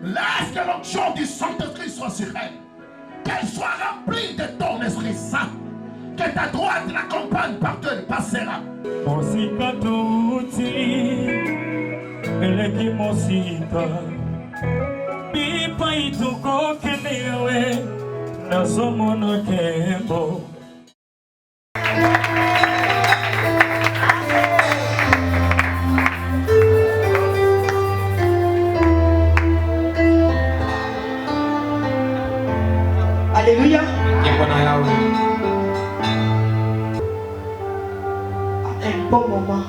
Laisse que l'onction du Saint-Esprit soit sur elle. Qu'elle soit remplie de ton Esprit Saint. Que ta droite l'accompagne partout elle passera. Mosika tuti, eleki mosika. Pipa ituko kenewe, nasomono kembo. Alléluia. Un bon moment.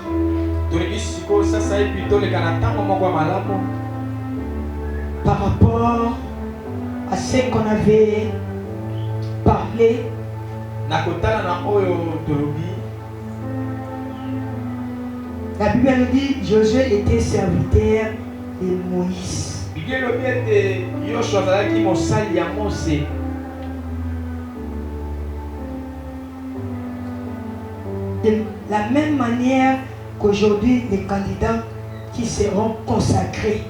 Par rapport à ce qu'on avait parlé, la Bible nous dit Josué était serviteur de Moïse. De la même manière qu'aujourd'hui, les candidats qui seront consacrés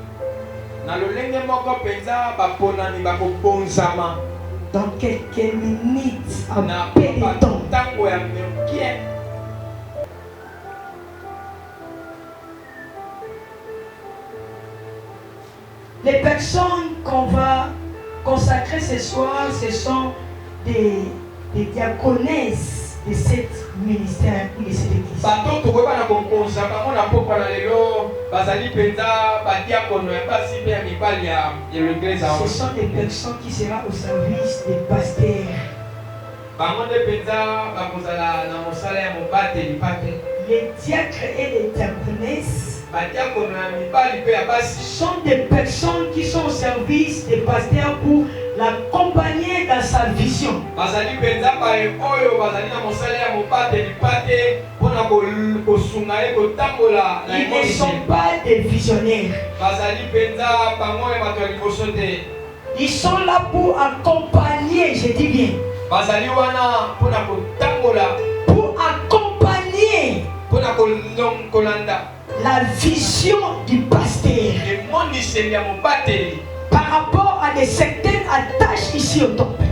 dans quelques minutes, à peu de temps, les personnes qu'on va consacrer ce soir, ce sont des diaconesses de cet ministère ou de cette église. Ce sont des personnes qui seront au service des pasteurs. Les diacres et les diaconesses sont des personnes qui sont au service des pasteurs pour l'accompagner dans sa vision. Ils ne sont pas des visionnaires. Ils sont là pour accompagner, je dis bien. Pour accompagner la vision du pasteur par rapport à certaines attaches ici au temple.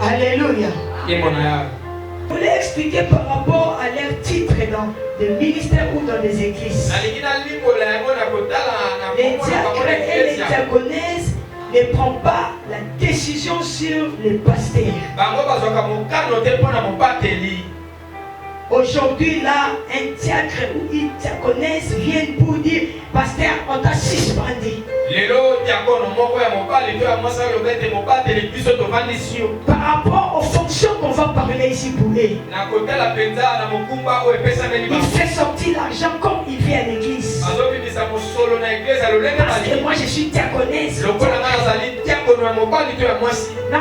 Alléluia. Je voulais expliquer par rapport à leur titre dans des ministères ou dans des églises. Les diacres et les diaconesses ne prennent pas la décision sur les pasteurs. Aujourd'hui, là, un diacre ou une diaconesse vient pour dire, pasteur, on t'a suspendu. Par rapport aux fonctions qu'on va parler ici pour lui. Il fait sortir l'argent comme il vient à l'église. Parce que moi je suis diaconesse. Non,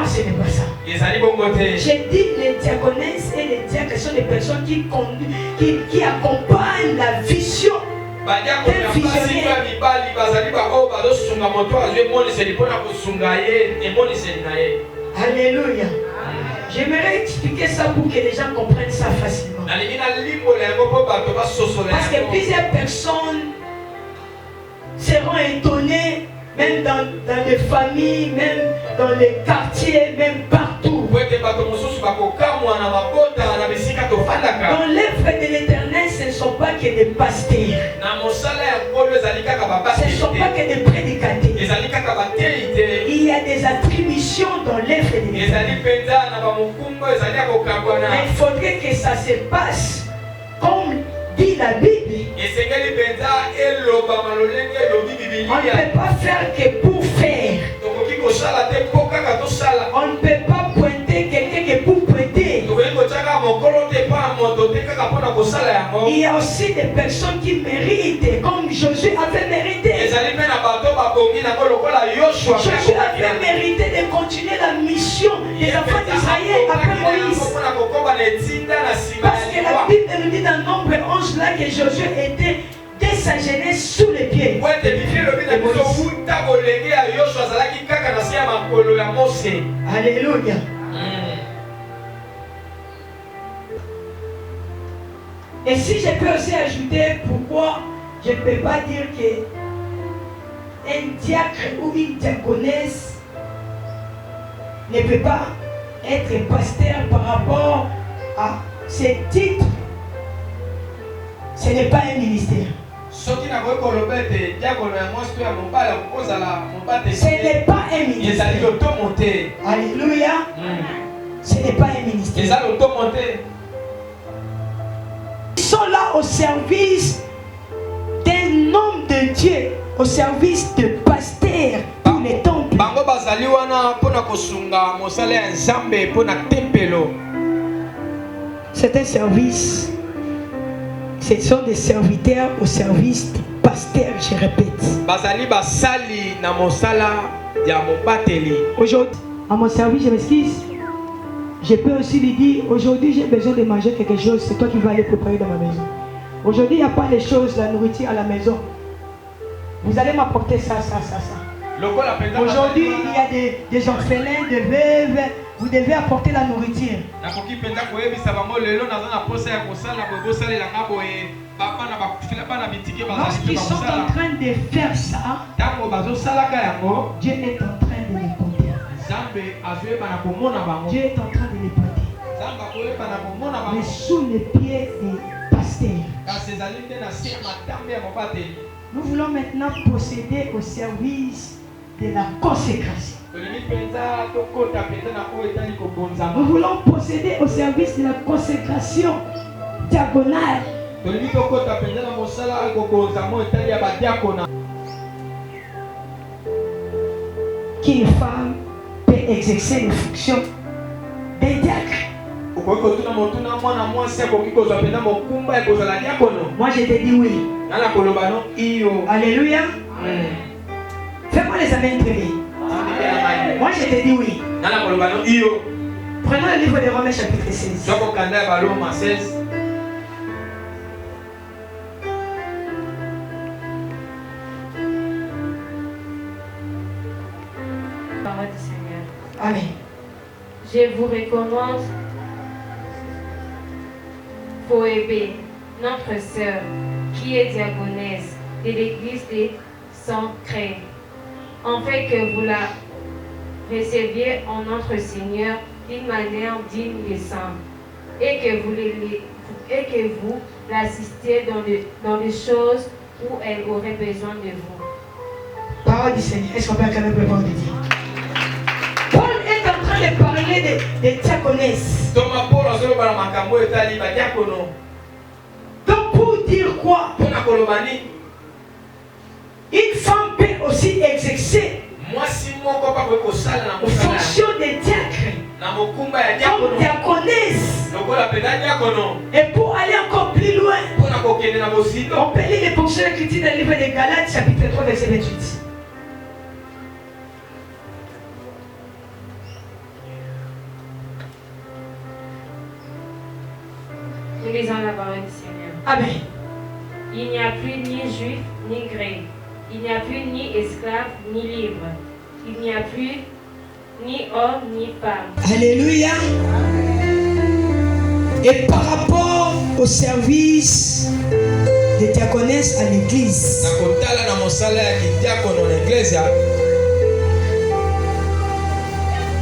ce n'est pas ça. J'ai dit les diaconesses et les diacres sont des personnes qui accompagnent la vision d'un visionnaire. Alléluia. J'aimerais expliquer ça pour que les gens comprennent ça facilement. Parce que plusieurs personnes seront étonnées, même dans les familles, même dans les quartiers, même partout. Dans l'œuvre de l'Éternel, ce ne sont pas que des pasteurs. Ce ne sont pas que des prédicateurs. Il y a des attributions dans l'œuvre de l'Éternel. Mais il faudrait que ça se passe comme dit la Bible. On ne peut pas faire que pour faire. On ne peut pas pointer quelqu'un que pour pointer. Il y a aussi des personnes qui méritent, comme Josué avait mérité. Josué avait mérité de continuer la mission des enfants d'Israël après Moïse. Parce que la Bible nous dit dans Nombre 11 là que Josué était dès sa jeunesse sous les pieds. Alléluia. Et si je peux aussi ajouter pourquoi je ne peux pas dire que un diacre ou une diaconesse ne peut pas être pasteur par rapport à ses titres. Ce n'est pas un ministère. Ce n'est pas un ministère. Alléluia. Ce n'est pas un ministère. Ils sont là au service d'un homme de Dieu, au service de pasteur pour les temples. C'est un service. Ce sont des serviteurs au service du pasteur, je répète. Aujourd'hui, à mon service, je m'excuse. Je peux aussi lui dire, aujourd'hui j'ai besoin de manger quelque chose, c'est toi qui vas aller préparer dans ma maison. Aujourd'hui, il n'y a pas les choses, la nourriture à la maison. Vous allez m'apporter ça. Aujourd'hui, il y a des orphelins, des veuves. Vous devez apporter la nourriture. Lorsqu'ils sont en train de faire ça, Dieu est en train de les porter. Dieu est en train de les porter. Mais sous les pieds des pasteurs. Nous voulons maintenant procéder au service de la consécration. Nous voulons procéder au service de la consécration diagonale. Qu'une femme peut exercer les fonctions d'un diacre. Moi je te dis oui. Alléluia. Fais-moi les amens très bien. Moi je te dis oui. Prenons le livre de Romains chapitre 16. Parole du Seigneur. Amen. Je vous recommande Phoébé, notre sœur, qui est diaconesse de l'église de Saint-Cré, en fait que vous la receviez en notre Seigneur d'une manière digne de sang, et que vous l'assistiez dans les choses où elle aurait besoin de vous. Parole du Seigneur. Est-ce qu'on peut acclamer pour le parole de Dieu? Paul est en train de parler des diaconesses. Donc pour dire quoi? Une femme peut aussi exercer fonction de diacre comme diaconesse. Et pour aller encore plus loin, on peut lire les portions écrites dans le livre de Galates chapitre 3 verset 28. Nous lisons la parole du Seigneur. Amen. Il n'y a plus ni juif ni grec. Il n'y a plus ni esclave ni libre. Il n'y a plus ni homme ni femme. Alléluia. Et par rapport au service des diaconesses à l'église,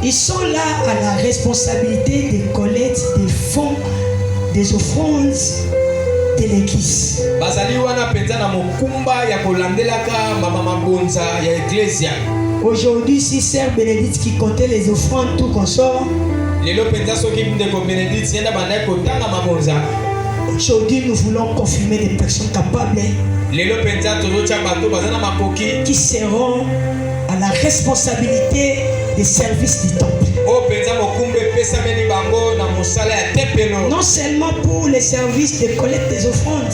ils sont là à la responsabilité des collectes des fonds, des offrandes de l'église. Aujourd'hui, si Sœur Bénédicte qui comptait les offrandes, tout consort. Aujourd'hui, nous voulons confirmer des personnes capables qui seront à la responsabilité des services du temple. Non seulement pour les services de collecte des offrandes,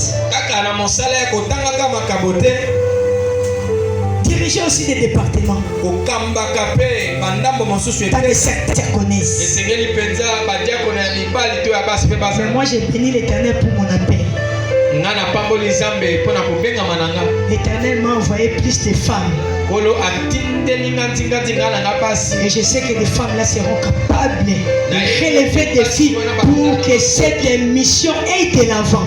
diriger aussi des départements dans les secteurs diaconesses. Mais moi j'ai béni l'Éternel pour mon appel. L'Éternel m'a envoyé plus de femmes. Et je sais que les femmes là seront capables de relever des filles pour que cette mission aille de l'avant.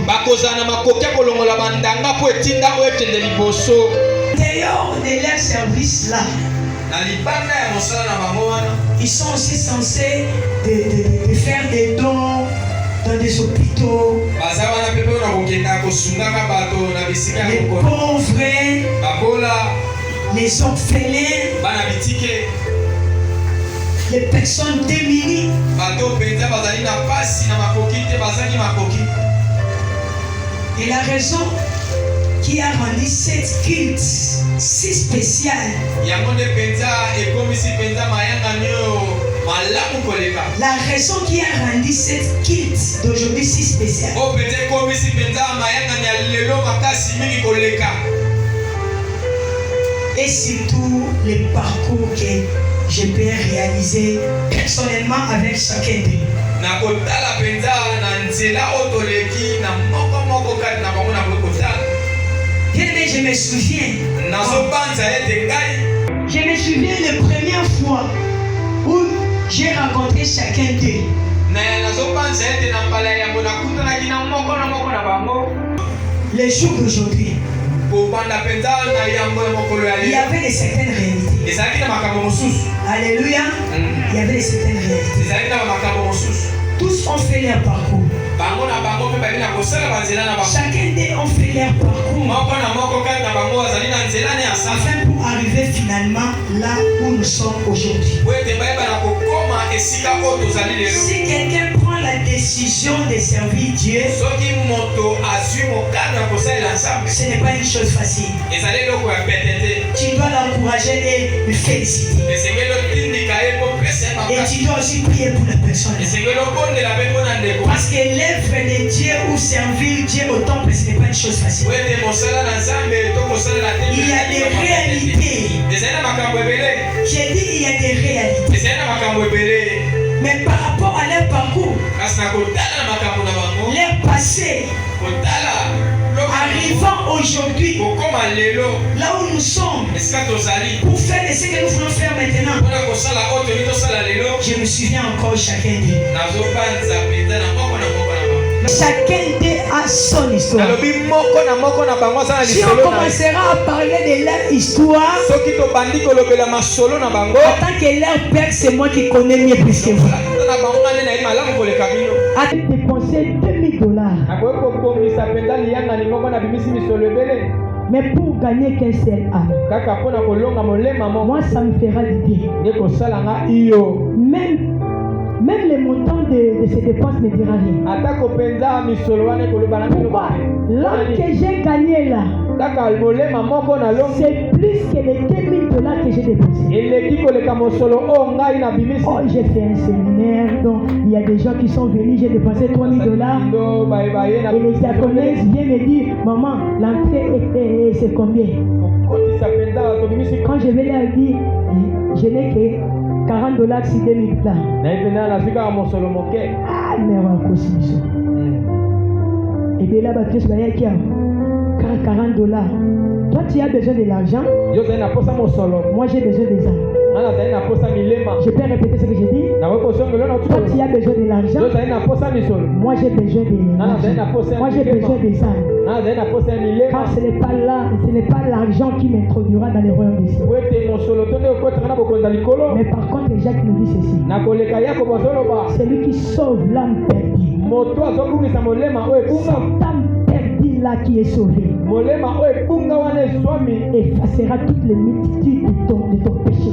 Dehors de leur service là, ils sont aussi censés de faire des dons dans des hôpitaux. Les pauvres, les orphelins, les personnes démunies. Et la raison qui a rendu cette culte si spéciale, la raison qui a rendu cette culte d'aujourd'hui si spéciale, et surtout les parcours que je peux réaliser personnellement avec chacun d'eux. Bien-aimé, je me souviens la première fois où j'ai rencontré chacun d'eux. Les jours d'aujourd'hui, il y avait de certaines réalités. Alléluia. Il y avait de certaines réalités. Tous ont fait leur parcours. Chacun d'eux ont fait leur parcours afin pour arriver finalement là où nous sommes aujourd'hui. Si quelqu'un prend la décision de servir Dieu, ce n'est pas une chose facile. Tu dois l'encourager et le féliciter. Et tu dois aussi prier pour la personne. Parce que l'œuvre de Dieu ou servir Dieu au temple, ce n'est pas une chose facile. Il y a des réalités. J'ai dit il y a des réalités. Mais par rapport à leur parcours, leur passé, arrivant aujourd'hui, là où nous sommes, pour faire ce que nous voulons faire maintenant, je me souviens encore chacun d'eux. Chacun d'eux a son histoire. Si on commencera à parler de leur histoire, en tant que leur père, c'est moi qui connais mieux plus que vous. A dépensé $2000. Mais pour gagner qu'un seul âme, moi ça me fera du bien. Même le montant de ces dépenses ne dira rien. Pourquoi? L'âme que j'ai gagné là, c'est plus que les $2000 que j'ai dépensés. Oh, j'ai fait un séminaire, donc il y a des gens qui sont venus, j'ai dépensé $3000. Et les diaconesses viennent me dire, maman, l'entrée c'est combien? Quand je vais leur dire, je n'ai que $40 si $2000. Ah, mais on va aussi. Et bien là, $40. Toi, tu as besoin de l'argent. Moi, j'ai besoin des armes. Je peux répéter ce que j'ai dit. Toi, tu as besoin de l'argent. Moi, j'ai besoin des armes. Moi, j'ai besoin des armes. Car ce n'est pas l'argent qui m'introduira dans les royaumes des cieux. Mais par contre, Jacques nous dit ceci. Celui qui sauve l'âme perdue. Cette âme perdue là qui est sauvée effacera toutes les multitudes de ton péché.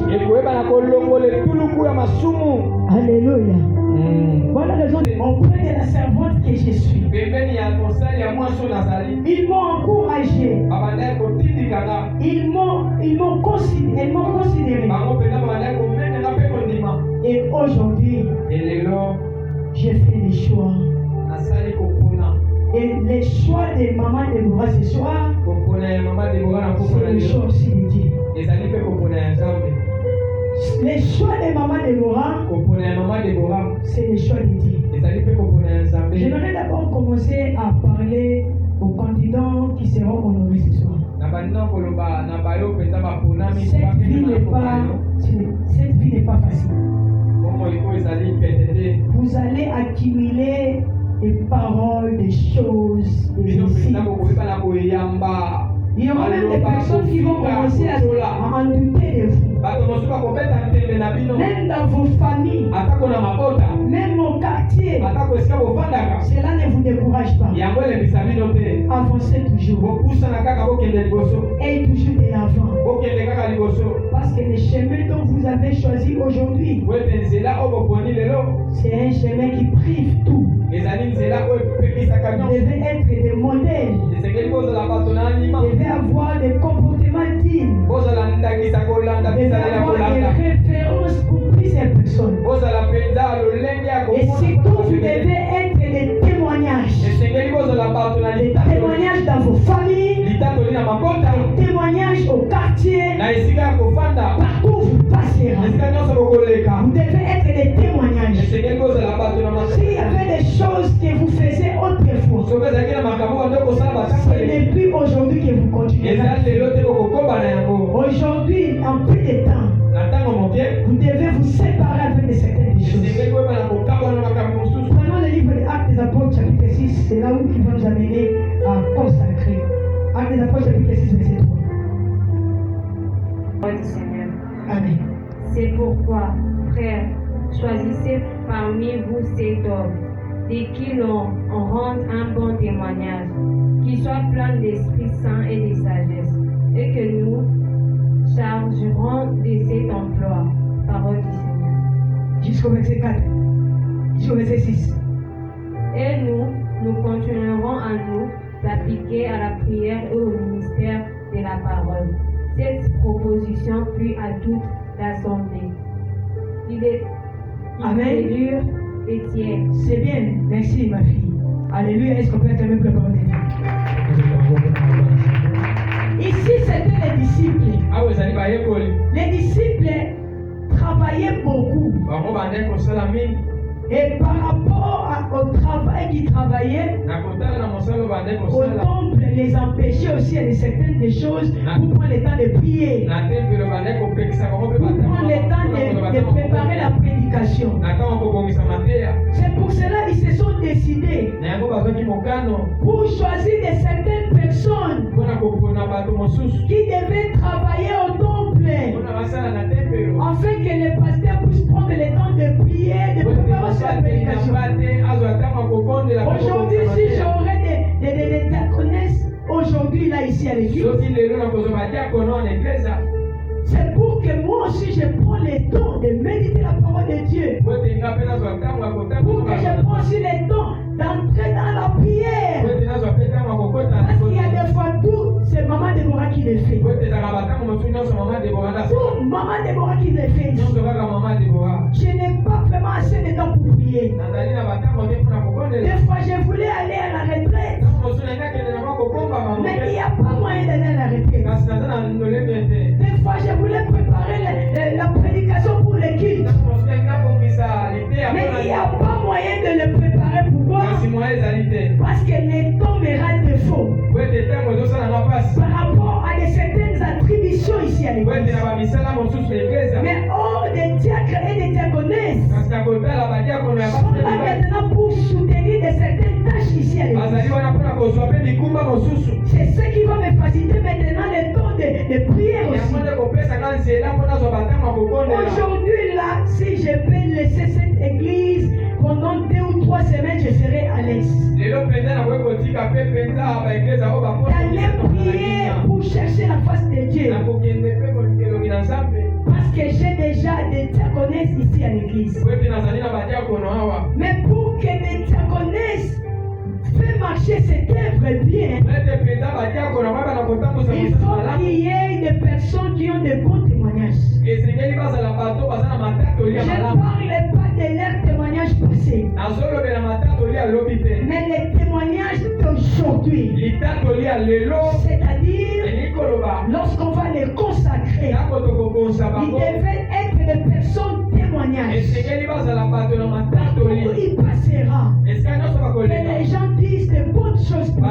Alléluia. Voilà la raison auprès de la servante que je suis. Ils m'ont encouragé. Ils m'ont considéré. Et aujourd'hui, j'ai fait des choix. Et les choix de maman Déborah ce soir, c'est les choix aussi de Dieu. Les choix de maman Déborah, c'est les choix de Dieu. J'aimerais d'abord commencer à parler aux candidats qui seront honorés ce soir. Cette vie n'est pas facile. Vous allez accumuler des paroles, des choses, des récits. Il y aura même des personnes qui vont commencer à en douter de vous. Même dans vos familles, même au quartier, cela ne vous décourage pas. Avancez toujours. Et toujours de l'avant. Parce que le chemin dont vous avez choisi aujourd'hui, c'est un chemin qui prive tout. Vous devez être des modèles. Vous devez avoir des comportements dignes. Vous devez avoir des références pour plusieurs personnes. Et surtout, vous devez être des témoignages. Des témoignages dans vos familles. Des témoignages au quartier. Partout où vous passerez. Vous devez être des témoignages. S'il y avait des choses que vous faisiez autrefois, ce n'est plus aujourd'hui que vous continuez. Aujourd'hui, en peu de temps, vous devez vous séparer avec de certaines choses. Prenons le livre des Actes des Apôtres, chapitre 6, c'est là où il va nous amener à consacrer. Actes des Apôtres, chapitre 6, verset 3. Seigneur. Amen. C'est pourquoi, frères, choisissez parmi vous cet homme, de qui l'on rende un bon témoignage, qui soit plein d'Esprit Saint et de sagesse, et que nous chargerons de cet emploi. Parole du Seigneur. Jusqu'au verset 4. Jusqu'au verset 6. Et nous continuerons à nous appliquer à la prière et au ministère de la parole. Cette proposition plut à toute l'assemblée. Il est dur et tiède. C'est bien, merci ma fille. Alléluia, est-ce qu'on peut acclamer pour la parole de Dieu? Ici, c'était les disciples. Les disciples travaillaient beaucoup. Et par rapport au travail qu'ils travaillaient, au temple les empêchait aussi à certaines des choses pour prendre le temps de prier, pour prendre le temps de préparer la prédication. C'est pour cela qu'ils se sont décidés pour choisir de certaines personnes qui devaient travailler au temple, afin que les pasteurs puissent prendre le temps de prier, de préparer la prédication. Aujourd'hui, si j'aurais des diaconesses aujourd'hui là ici à l'église, c'est pour que moi aussi je prends le temps de méditer la parole de Dieu, pour que je prenne aussi le temps d'entrer dans la prière, parce qu'il y a des fois tout c'est Maman Déborah qui le fait, tout Maman Déborah qui le fait. Je n'ai pas vraiment assez de temps pour prier. Des fois je voulais aller à la retraite, mais il n'y a pas moyen d'aller à la retraite. Des fois je voulais préparer la prédication pour le culte, mais il n'y a pas moyen de le préparer. Pourquoi? Parce que le temps me rend défaut par rapport à certaines attributions ici à l'église. Mais des diacres et des diaconesses sont là maintenant pour soutenir certaines tâches ici à l'église. C'est ce qui va me faciliter maintenant le temps de prière aussi. Aujourd'hui là, si je peux laisser cette église pendant 2 ou 3 semaines, je serai à l'aise d'aller prier pour chercher la face de Dieu, parce que j'ai déjà des diaconesses ici à l'église. Mais pour que les diaconesses fassent marcher cette œuvre bien, il faut qu'il y ait des personnes qui ont de bons témoignages. Je ne parle pas de leurs témoignages passés, mais les témoignages d'aujourd'hui, c'est-à-dire lorsqu'on va les consacrer, ils devaient être des personnes témoignages. Partout où il passera, que les gens disent de bonnes choses pour eux.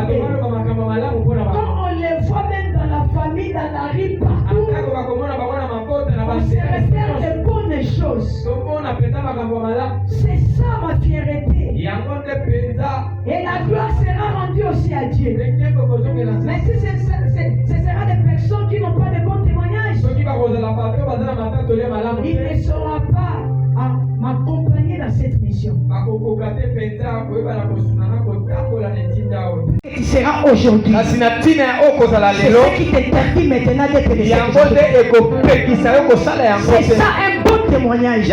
choses. C'est ça ma fierté. Et la gloire sera rendue aussi à Dieu. Mais si ce sera des personnes qui n'ont pas de bons témoignages, il ne saura pas m'accompagner dans cette mission. Tu seras aujourd'hui. C'est ce qui t'interdit maintenant d'être le C'est ça un bon témoignage.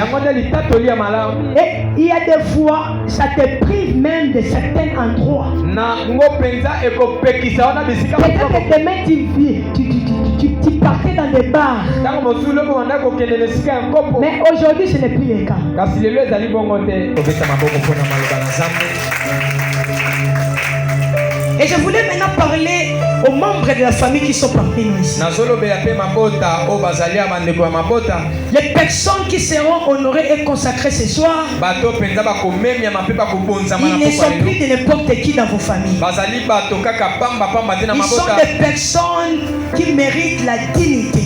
Et il y a des fois, ça te prive même de certains endroits. Peut-être que demain tu partais dans des bars. Mais aujourd'hui ce n'est plus le cas. Et je voulais maintenant parler aux membres de la famille qui sont parmi nous ici. Les personnes qui seront honorées et consacrées ce soir, ils ne sont plus de n'importe qui dans vos familles. Ils sont des personnes qui méritent la dignité.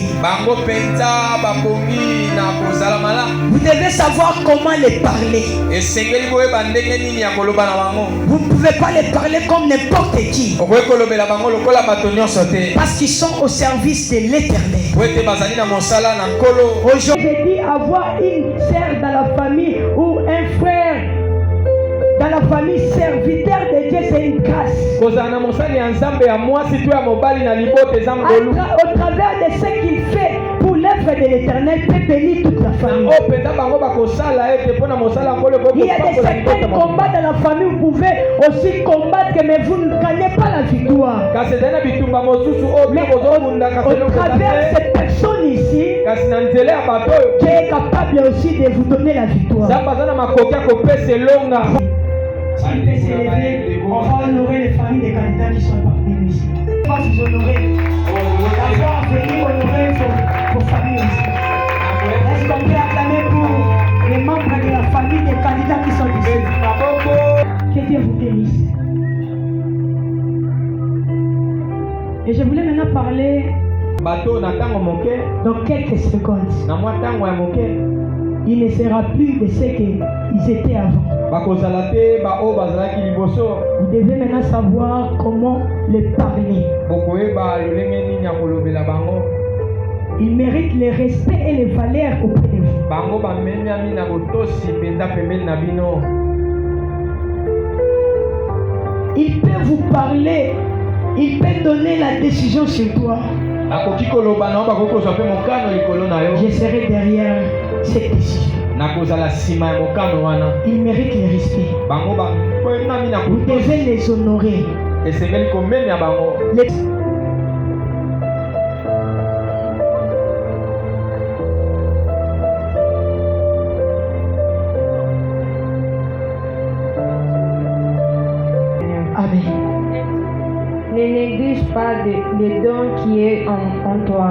Vous devez savoir comment les parler. Vous ne pouvez pas les parler comme n'importe qui. Parce qu'ils sont au service de l'Éternel. Aujourd'hui, j'ai dit avoir une sœur dans la famille ou un frère dans la famille serviteur de Dieu, c'est une grâce. Au travers de ce qu'il fait pour l'œuvre de l'Éternel, peut bénir toute la famille. Il y a des certains combats dans la famille, vous pouvez aussi combattre, mais vous ne gagnez pas la victoire. Mais au travers de cette personne ici, qui est capable aussi de vous donner la victoire. On va honorer les familles des candidats qui sont parmi nous ici. On va vous honorer. D'abord, venir honorer vos familles ici. Est-ce qu'on peut acclamer pour les membres de la famille des candidats qui sont ici? Que Dieu vous bénisse. Et je voulais maintenant parler dans quelques secondes. Il ne sera plus de ce qu'ils étaient avant. Vous devez maintenant savoir comment les parler. Ils méritent le respect et les valeurs auprès de vous. Il peut vous parler, il peut donner la décision sur toi. Je serai derrière cette décision. Ils méritent le respect. Vous devez les honorer. Amen. Ne néglige pas le don qui est en toi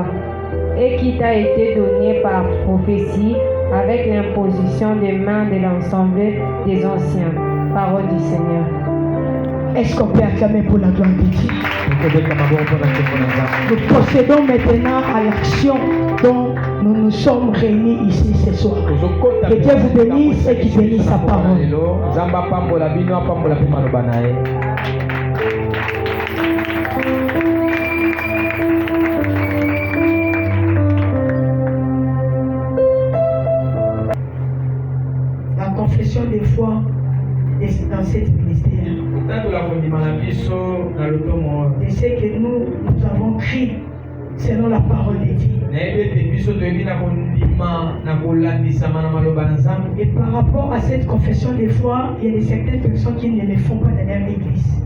et qui t'a été donné par prophétie avec l'imposition des mains de l'ensemble des anciens. Parole du Seigneur. Est-ce qu'on peut acclamer pour la gloire de Dieu? Nous procédons maintenant à l'action dont nous nous sommes réunis ici ce soir. Que Dieu vous bénisse et qu'il bénisse sa parole. La confession des foi est dans cette ministère. Et c'est que nous avons crié selon la parole de Dieu. Et par rapport à cette confession des foi, il y a certaines personnes qui ne le font pas dans leur église.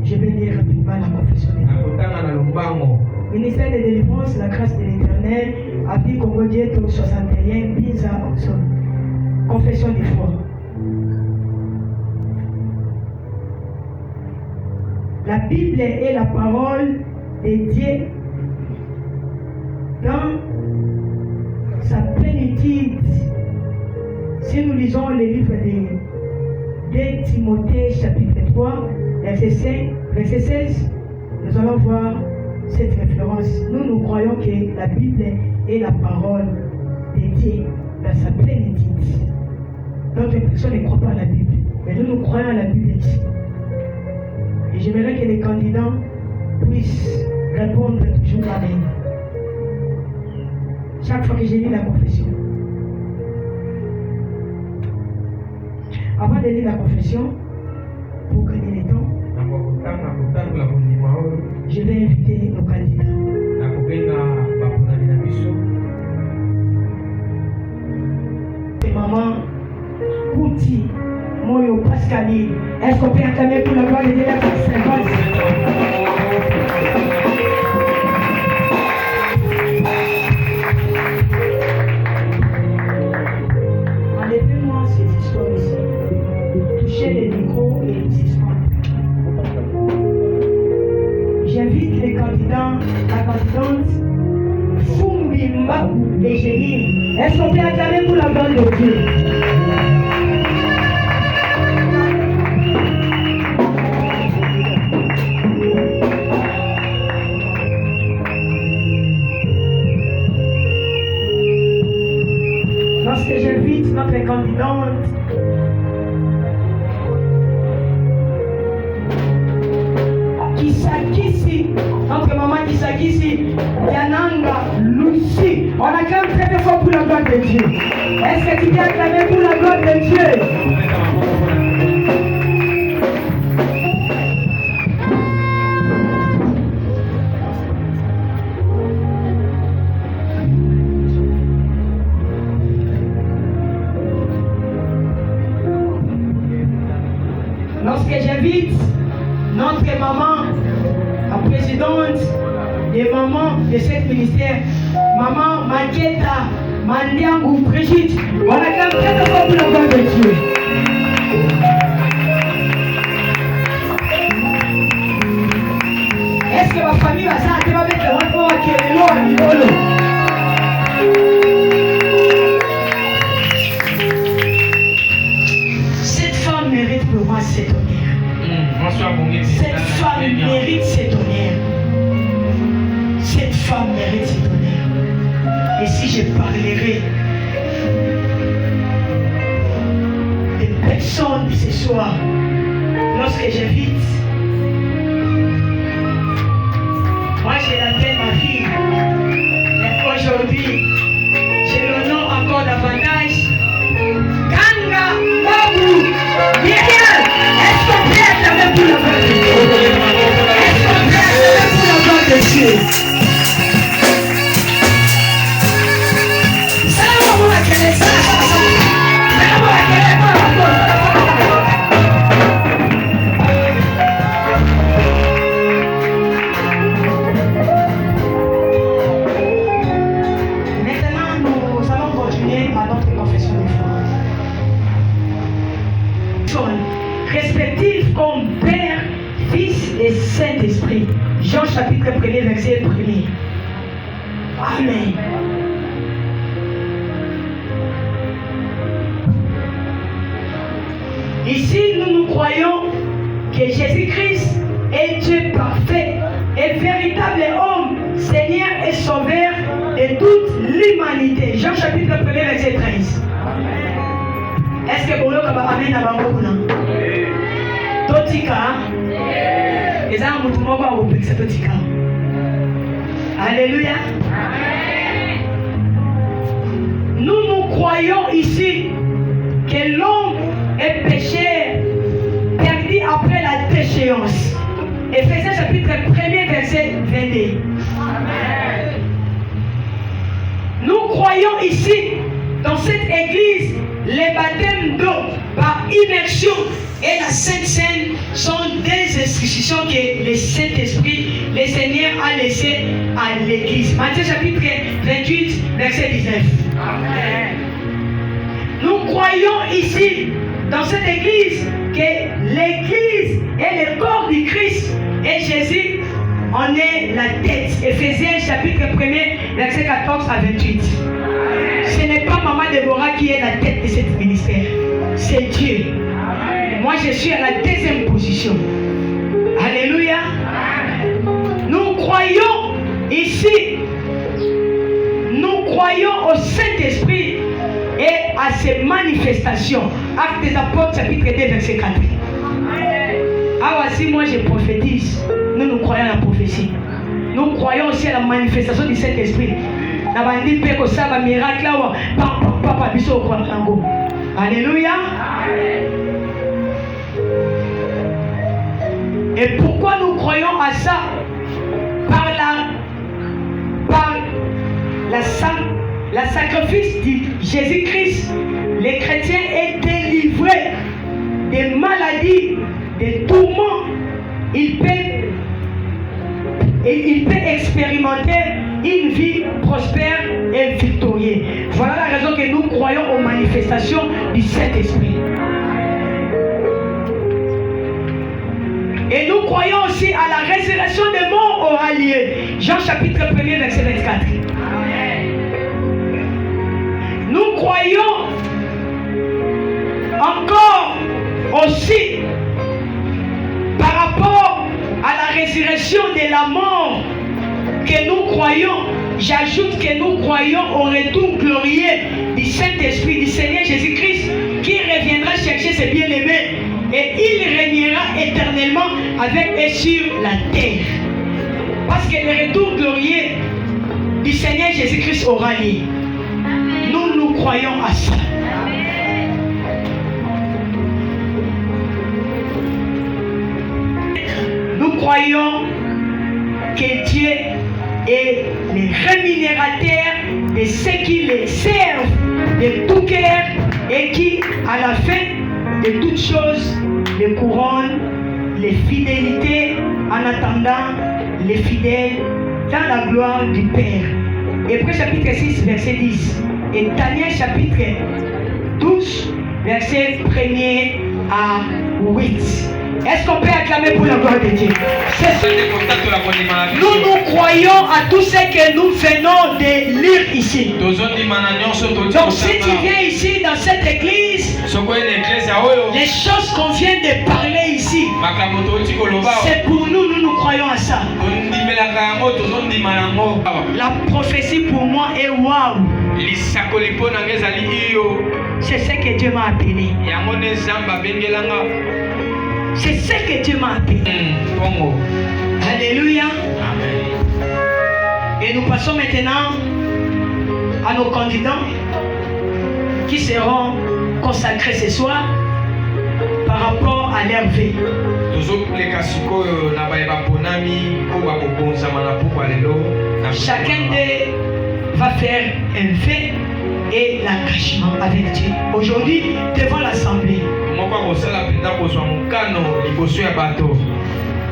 Je vais lire rapidement la confession des foi. Ministère de délivrance, la grâce de l'Éternel, Appui Congodier 61, Biza Oxon. Confession des foi. La Bible est la parole de Dieu dans sa plénitude. Si nous lisons le livre de Timothée chapitre 3, verset 5, verset 16, nous allons voir cette référence. Nous croyons que la Bible est la parole de Dieu dans sa plénitude. D'autres personnes ne croient pas à la Bible, mais nous croyons à la Bible ici. Et j'aimerais que les candidats puissent répondre toujours Amen. Chaque fois que j'ai lu la confession. Avant de lire la confession, pour gagner le temps, je vais inviter nos candidats. Et maman, Kouti, Moyo, Pascaline, est-ce qu'on peut acclamer pour la gloire de Dieu pour 50? Enlevez-moi cette histoire ici. Touchez les micros et les suspendez. J'invite les candidats, la candidate Fumbi Mbabu et Géline. Est-ce qu'on peut acclamer pour la gloire de Dieu? Lorsque j'invite notre candidate, Kisakisi, notre maman Kisakisi, Yananga, Lucie. On acclame très très fort pour la gloire de Dieu. Est-ce que tu peux acclamer pour la gloire de Dieu? Lorsque j'invite notre maman, la présidente des mamans de ce ministère, maman Maketa Mandiangou Brigitte, on acclame très fort pour la gloire de Dieu. Est-ce que ma famille va s'arrêter avec le rapport qui est lourd? Cette femme mérite pour moi cet honneur. Cette femme mérite cet honneur. Cette femme mérite cet honneur. Et si je parlerai des personnes ce soir, lorsque j'invite, moi je l'appelle ma fille, mais aujourd'hui, je l'honore encore davantage. Kanga Babu Myriam, est-ce qu'on peut acclamer pour la gloire de Dieu? Est-ce qu'on peut acclamer pour la gloire de Dieu? Maintenant, nous allons continuer à notre confession de foi. Respectifs comme Père, Fils et Saint-Esprit. Jean chapitre 1er, verset 1er. Amen. Ici, nous croyons que Jésus-Christ est Dieu parfait et véritable homme, Seigneur et Sauveur de toute l'humanité. Jean chapitre 1er, verset 13. Est-ce que vous voulez Amen à Bangouna? Totika. Et ça, nous pouvons voir au plus que Totika. Alléluia. Nous croyons ici que l'homme est pécheur, perdu après la déchéance. Éphésiens chapitre 1er, verset 22. Amen. Nous croyons ici, dans cette église, les baptêmes d'eau par immersion et la Sainte Seine sont des institutions que le Saint-Esprit, le Seigneur a laissées à l'église. Matthieu chapitre 28, verset 19. Amen. Nous croyons ici, dans cette église, que l'église est le corps du Christ et Jésus en est la tête. Éphésiens chapitre 1er, verset 14 à 28. Ce n'est pas Maman Déborah qui est la tête de ce ministère, c'est Dieu. Moi je suis à la deuxième position. Alléluia. Nous croyons Ici, nous croyons au Saint-Esprit et à ses manifestations. Actes des Apôtres, chapitre 2, verset 4. Ah, voici, moi je prophétise. Nous croyons à la prophétie. Nous croyons aussi à la manifestation du Saint-Esprit. Alléluia. Et pourquoi nous croyons à ça? Par la sacrifice de Jésus-Christ, les chrétiens est délivrés des maladies, des tourments. Il peut expérimenter une vie prospère et victorieuse. Voilà la raison que nous croyons aux manifestations du Saint-Esprit. Et nous croyons aussi à la résurrection des morts aura lieu. Jean chapitre 1er, verset 24. Nous croyons encore aussi par rapport à la résurrection de la mort que nous croyons. J'ajoute que nous croyons au retour glorieux du Saint-Esprit du Seigneur Jésus-Christ qui reviendra chercher ses bien-aimés et il régnera éternellement avec eux sur la terre. Parce que le retour glorieux du Seigneur Jésus-Christ aura lieu. Nous croyons à ça. Nous croyons que Dieu est le rémunérateur de ceux qui les servent de tout cœur et qui, à la fin de toutes choses, les couronnes, les fidélités, en attendant les fidèles dans la gloire du Père. Hébreux chapitre 6, verset 10. Et Daniel chapitre 12, verset 1er à 8. Est-ce qu'on peut acclamer pour la gloire de Dieu? Nous croyons à tout ce que nous venons de lire ici. Donc si tu viens ici dans cette église, les choses qu'on vient de parler ici, c'est pour nous, nous croyons à ça. La prophétie pour moi est waouh. C'est ce que Dieu m'a appelé. C'est ce que Dieu m'a appelé. Alléluia. Et nous passons maintenant à nos candidats qui seront consacrés ce soir par rapport à leur vie. Chacun d'eux va faire un fait et l'engagement avec Dieu. Aujourd'hui, devant l'assemblée.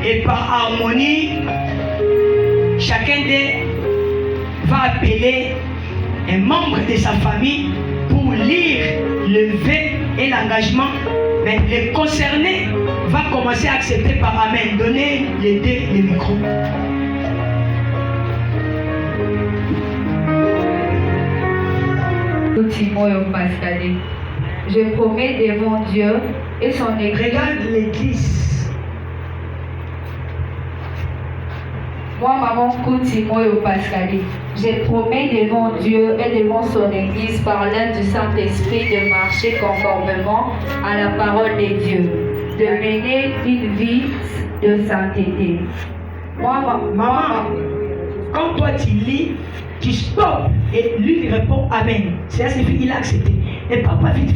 Et par harmonie, chacun d'eux va appeler un membre de sa famille pour lire le vœu et l'engagement. Mais le concerné va commencer à accepter par Amen. Donnez les deux le micro. Je promets devant Dieu et son Église. Regarde l'église. Moi, maman Kouti Moyo Pascali, je promets devant Dieu et devant son Église par l'aide du Saint-Esprit de marcher conformément à la parole de Dieu, de mener une vie de sainteté. Moi, maman, quand toi tu lis, tu stoppes et lui il répond Amen. C'est signifie il a accepté. Et papa, vite.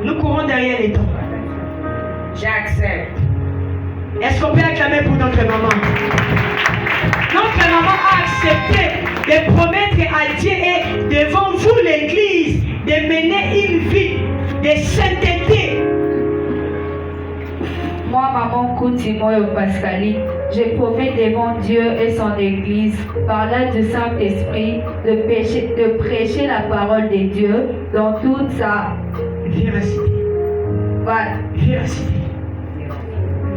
Nous courons derrière les temps. J'accepte. Est-ce qu'on peut acclamer pour notre maman? Notre maman a accepté de promettre à Dieu et devant vous l'église de mener une vie de sainteté. Moi, maman Kouti Moyo Pascali, je promets devant Dieu et son Église, par l'aide du Saint-Esprit, de prêcher la parole de Dieu dans toute sa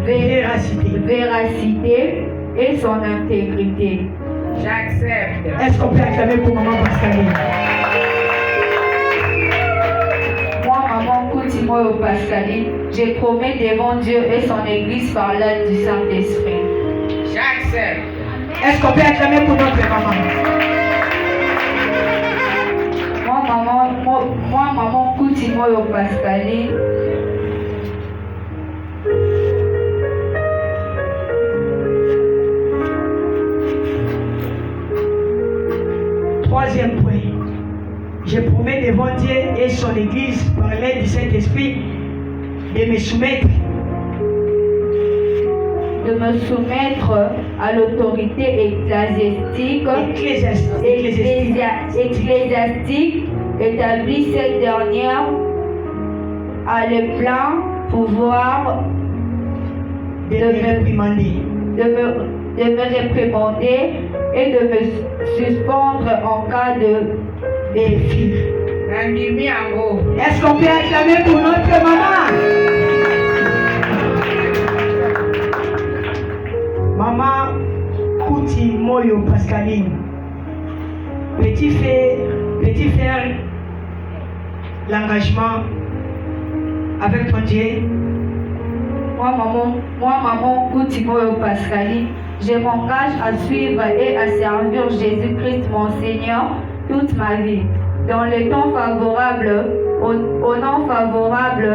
véracité et son intégrité. J'accepte. Est-ce qu'on peut acclamer pour maman Pascali? Moi, maman Kouti Moyo Pascali, je promets devant Dieu et son Église par l'aide du Saint-Esprit J'accepte. Est-ce qu'on peut acclamer pour notre maman? Moi, maman, Kouti Moyo Pascaline. Troisième point. Je promets devant Dieu et son Église, par l'aide du Saint-Esprit, de me soumettre. De me soumettre à l'autorité ecclésiastique établie. Cette dernière a le plein pouvoir de me réprimander et de me suspendre en cas de défi. Est-ce qu'on peut acclamer pour notre maman? Maman Kouti Moyo Pascaline. Petit faire l'engagement avec ton Dieu. Moi, maman Kouti Moyo Pascaline, je m'engage à suivre et à servir Jésus-Christ, mon Seigneur, toute ma vie. Dans le temps favorable, au non favorable,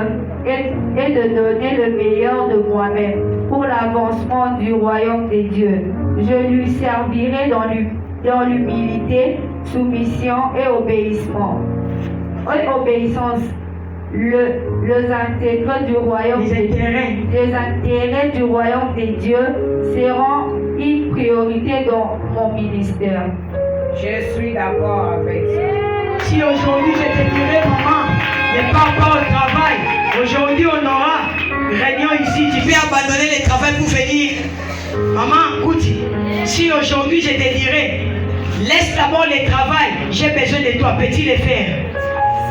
et de donner le meilleur de moi-même pour l'avancement du royaume des dieux. Je lui servirai dans l'humilité, soumission et obéissance. Les intérêts du royaume des dieux seront une priorité dans mon ministère. Je suis d'accord avec ça. Si aujourd'hui je te dirais, maman, ne pars pas au travail. Aujourd'hui on aura réunion ici. Tu peux abandonner le travail pour venir. Maman, écoute, si aujourd'hui je te dirais, laisse d'abord le travail, j'ai besoin de toi, peux-tu le faire?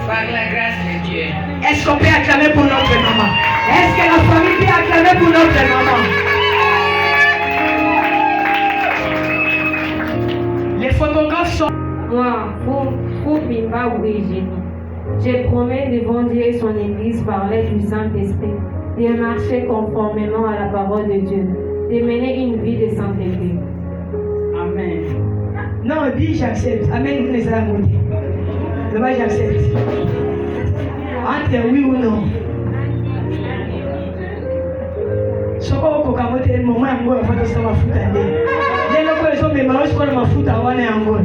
Par la grâce de Dieu. Est-ce qu'on peut acclamer pour notre maman? Est-ce que la famille peut acclamer pour notre maman? Les photographes sont... Moi, Bimba Ouégénie, je promets devant Dieu et son Église par l'aide du Saint-Esprit de marcher conformément à la parole de Dieu, de mener une vie de sainteté. Amen. Non, dis j'accepte. Amen, nous les avons dit. Demain j'accepte. Entre oui ou non. Soko ko kamote moment yango ya foto sa mafuta nde. Lelo ko ezo me maoshi ko mafuta wana yango.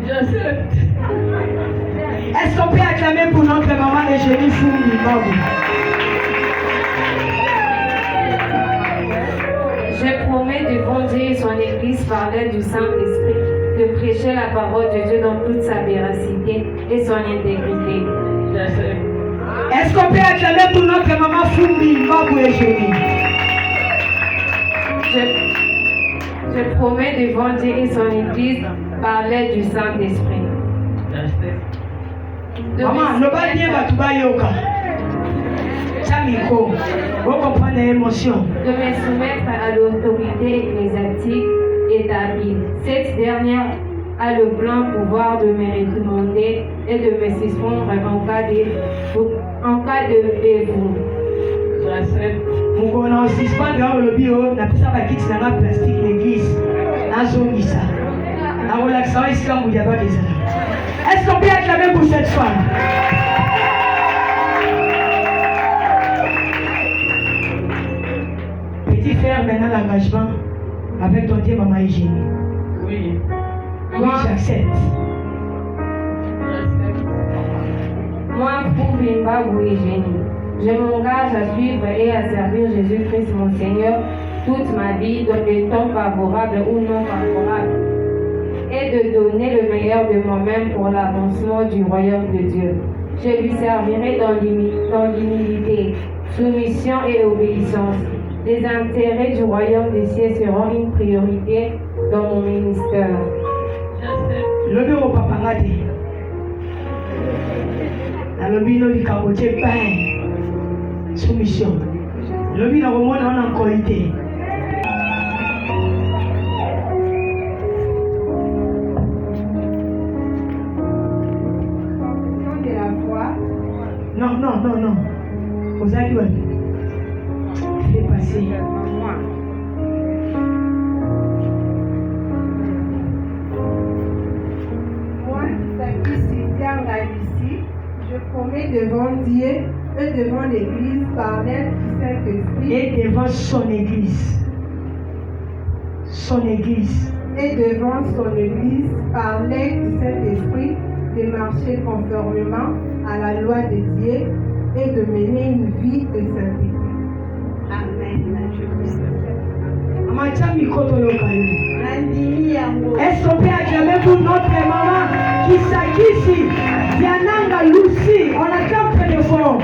J'accepte. Est-ce qu'on peut acclamer pour notre maman de Génie Foundi Babou? Je promets devant Dieu et son Église par l'aide du Saint-Esprit de prêcher la parole de Dieu dans toute sa véracité et son intégrité. Est-ce qu'on peut acclamer pour notre maman Foundi Babou et Génie? Je promets devant Dieu et son Église par l'aide du Saint-Esprit. Maman, ne pas bien Batubayoka. Chamiko, vous comprenez l'émotion. De me soumettre à l'autorité ecclésiastique établie. Cette dernière a le plein pouvoir de me réprimander et de me suspendre en cas de défaut. Mukona suspendre dans le bureau, na pesa ba kit na plastique l'église. Nazongisa. Na relaxa ici comme il y a pas des. Est-ce qu'on peut acclamer pour cette femme? Petit frère, maintenant l'engagement avec ton Dieu, maman Hygiène. Oui. Oui, j'accepte. Moi, pour Bimba Ouégénie, je m'engage à suivre et à servir Jésus-Christ mon Seigneur toute ma vie dans les temps favorables ou non favorables et de donner le meilleur de moi-même pour l'avancement du royaume de Dieu. Je lui servirai dans l'humilité, soumission et obéissance. Les intérêts du royaume des cieux seront une priorité dans mon ministère. Le bureau papa ngati. Le bino du caboté pain. Soumission. Le bino remonte en qualité. Non. Aux allumes. Fais passer. promets devant Dieu et devant l'Église par l'aide du Saint-Esprit. Et devant son Église. Son Église. Et devant son Église par l'aide du Saint-Esprit de marcher conformément à la loi de Dieu et de mener une vie de sainteté. Amen. Est-ce qu'on peut acclamer pour notre maman qui s'acquit Diananga Lucie? On acclame très fort.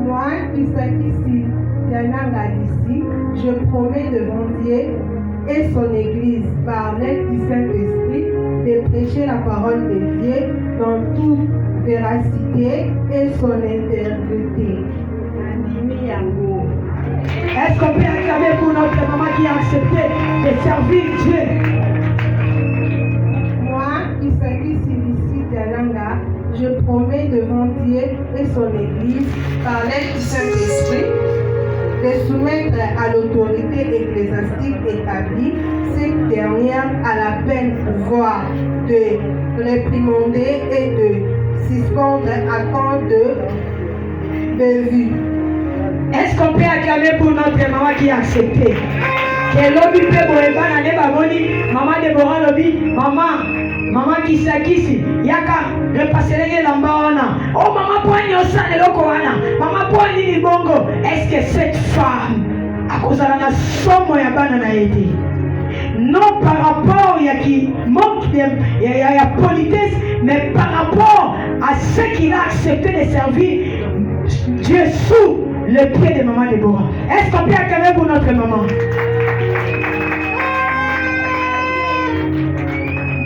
Moi, qui s'acquit Diananga Lucie, je promets devant Dieu et son Église par l'aide du Saint-Esprit de prêcher la parole de Dieu dans toute véracité et son intégrité. Est-ce qu'on peut acclamer pour notre maman qui a accepté de servir Dieu? Moi, Isaki Silici Diananga, je promets devant Dieu et son Église par l'aide du Saint-Esprit de soumettre à l'autorité ecclésiastique établie cette dernière à la peine pouvoir de réprimander et de suspendre à compte de vue. Est-ce qu'on peut acclamer pour notre maman qui a accepté? Que l'obi peut boeba ne baboni, maman Deborah lobi, maman Kisakisi, yaka repasserenge lambawana. Oh maman poigne au sang de l'okoana, maman poigne ni bongo. Est-ce que cette femme a causé la somme ya bana na été? Non par rapport à qui manque de politesse, mais par rapport à ce qu'il a accepté de servir Dieu sous le pied de maman Déborah. Est-ce qu'on peut acclamer pour notre maman?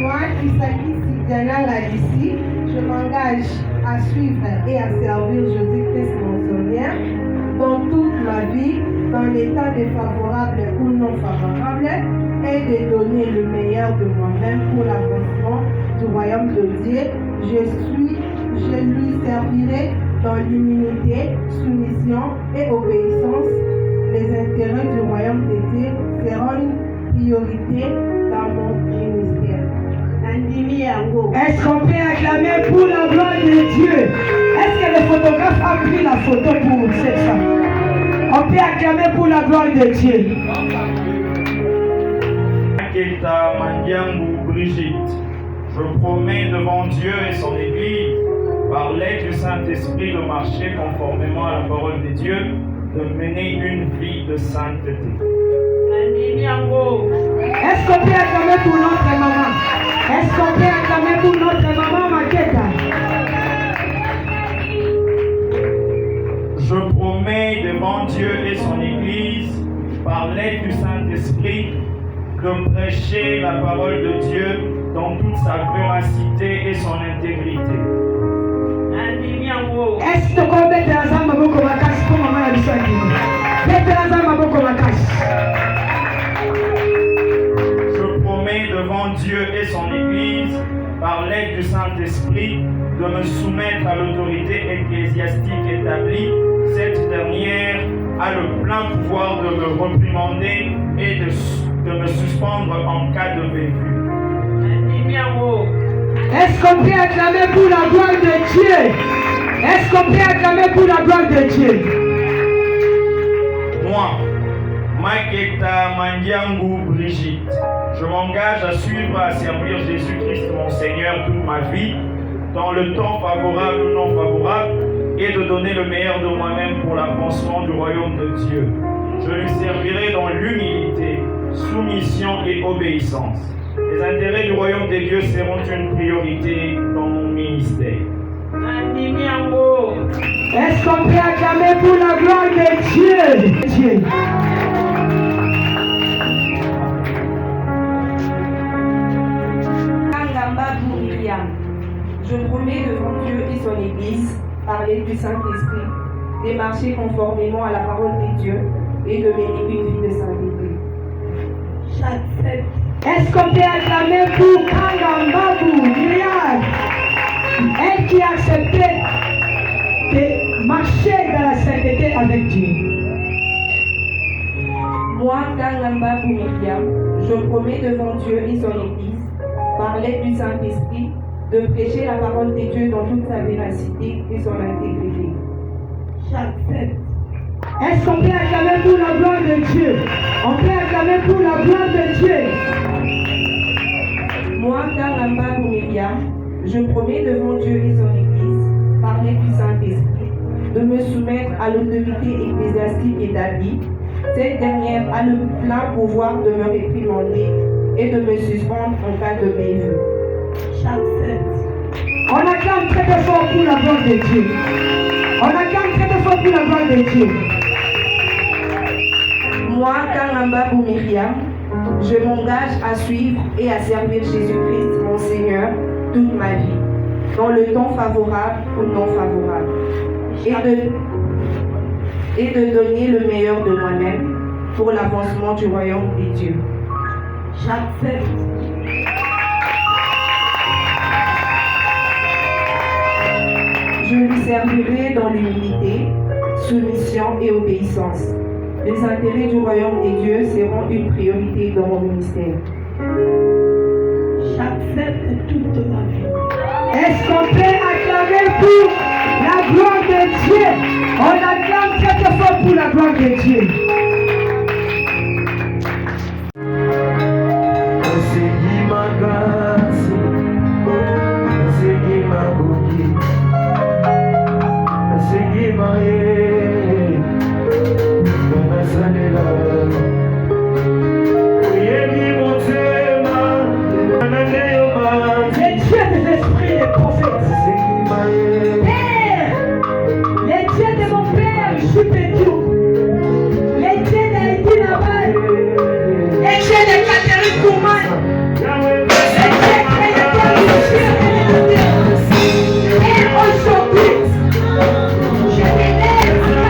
Moi, Isaki Diananga d'ici, je m'engage à suivre et à servir Jésus-Christ mon Seigneur dans toute ma vie, dans les temps défavorables ou non favorables, et de donner le meilleur de moi-même pour l'avancement du royaume de Dieu. Je lui servirai dans l'humilité, soumission et obéissance. Les intérêts du royaume de Dieu seront une priorité dans mon ministère. Est-ce qu'on peut acclamer pour la gloire de Dieu? Est-ce que le photographe a pris la photo pour cette femme? On peut acclamer pour la gloire de Dieu. Keta Mandiangu Brigitte, je promets devant Dieu et son Église, par l'aide du Saint-Esprit, de marcher conformément à la parole de Dieu, de mener une vie de sainteté. Est-ce qu'on peut acclamer pour notre maman? Est-ce qu'on peut acclamer pour notre maman Maketa? Je promets devant Dieu et son Église, par l'aide du Saint-Esprit, de prêcher la parole de Dieu dans toute sa véracité et son intégrité. Est-ce que vous mettez la zamba beaucoup makasi pour maman la bisaki? Mettez la zamba beaucoup makasi. Je promets devant Dieu et son Église, par l'aide du Saint-Esprit, de me soumettre à l'autorité ecclésiastique établie. Cette dernière a le plein pouvoir de me réprimander et de me suspendre en cas de vécu. Est-ce qu'on peut acclamer pour la gloire de Dieu? Est-ce qu'on peut acclamer pour la gloire de Dieu? Moi, Maketa Mandiangu Brigitte, je m'engage à suivre et à servir Jésus-Christ mon Seigneur toute ma vie, dans le temps favorable ou non favorable, et de donner le meilleur de moi-même pour l'avancement du royaume de Dieu. Je lui servirai dans l'humilité, soumission et obéissance. Les intérêts du royaume des dieux seront une priorité dans mon ministère. Est-ce qu'on peut acclamer pour la gloire de Dieu? Je promets devant Dieu et son Église, par l'aide du Saint-Esprit, de marcher conformément à la parole de Dieu et de mener une vie de sainteté. J'accepte. Est-ce qu'on peut acclamer pour Kangambabou Myriam, elle qui a accepté de marcher dans la sainteté avec Dieu? Moi, Kangambabou Myriam, je promets devant Dieu et son Église, par l'aide du Saint-Esprit, de prêcher la parole de Dieu dans toute sa véracité et son intégrité. J'accepte. Est-ce qu'on peut acclamer pour la gloire de Dieu? On peut acclamer pour la gloire de Dieu. Moi, Karamba Myriam, je promets devant Dieu et son Église, par l'aide du Saint-Esprit, de me soumettre à l'autorité ecclésiastique établie. Cette dernière a le plein pouvoir de me réprimander et de me suspendre en cas de mévœu. J'accepte. On acclame très fort pour la gloire de Dieu. On acclame très fort pour la gloire de Dieu. Moi, Karamba Myriam, je m'engage à suivre et à servir Jésus-Christ, mon Seigneur, toute ma vie, dans le temps favorable ou non favorable, et de donner le meilleur de moi-même pour l'avancement du royaume des dieux. J'accepte. Je lui servirai dans l'humilité, soumission et obéissance. Les intérêts du royaume des dieux seront une priorité dans mon ministère. J'accepte toute ma vie. Est-ce qu'on peut acclamer pour la gloire de Dieu? On acclame très fort pour la gloire de Dieu. Segui ma grâce, segui ma bougie, segui ma Les dieux des esprits des prophètes. Père, les dieux de mon père, je suis pétou. Les dieux d'Haïti Naval, les dieux de Catherine Kouman, les dieux de et aujourd'hui, je m'élève à la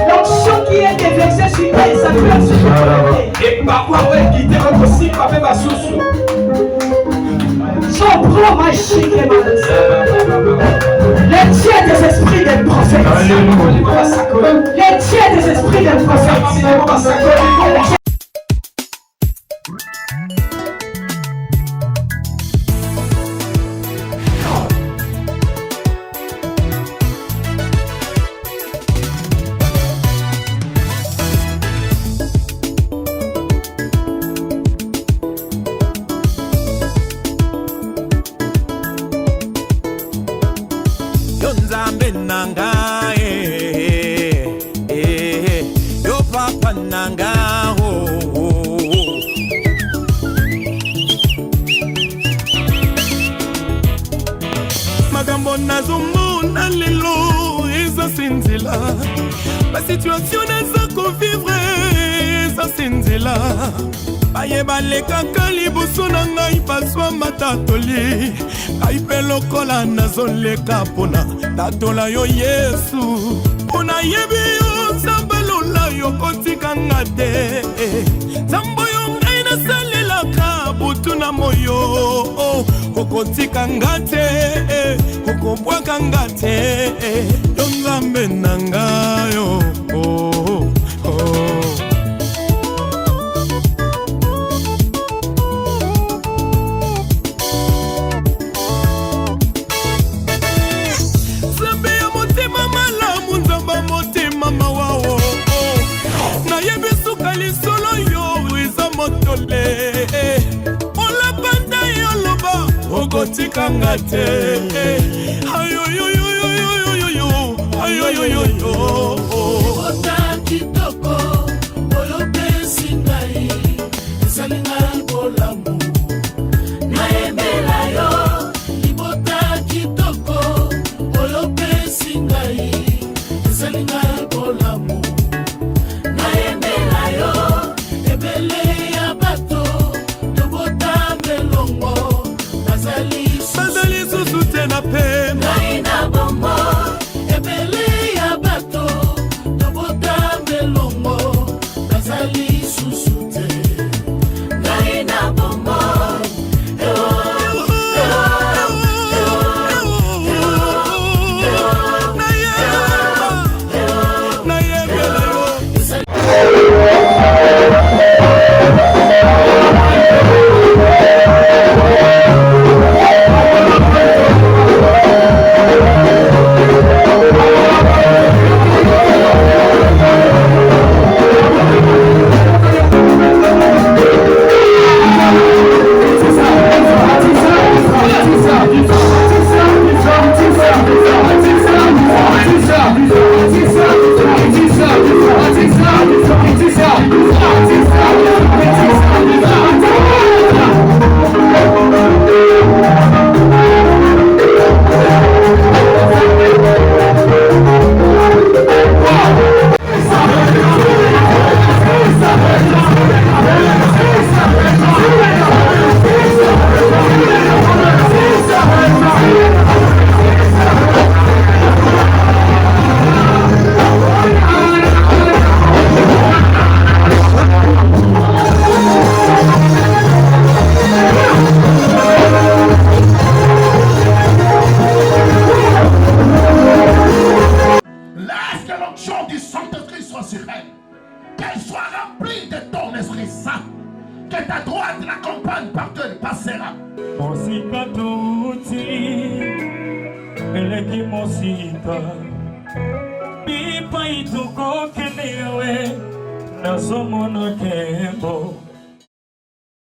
L'onction qui est déversée sur toi, ça peut se je prends ma chic et ma les tiers des esprits des prophètes. Les tiers des esprits des prophètes. La situation n'est pas vivre, ça c'est nzela. Baye baleka kalibusu na ngai paswa matatoli. Kaipe lokola nazoleka pona tatola yo Yesu. Pona yebi yo sambalola yo kotika ngate. Zambo yo ngai na salela ka butu na moyo. Kokotika ngate, kokobwaka ngate. Yonzambe nangayo. Kangate ayo yo yo yo yo yo yo ayo yo yo yo otakitoko olope singai esalinga bolamu naemela yo ibotakitoko olope singai esalinga bolamu naemela yo ebele ya bato tobota melongo Bazali susute na pe Naina bombo ebele ya bato tobota melongo Bazali susute Naina bombo Qu'elle soit remplie de ton Esprit Saint. Que ta droite l'accompagne partout, elle passera. Mosika tuti, eleki mosika. Pipa ituko kenewe, nasomono kembo.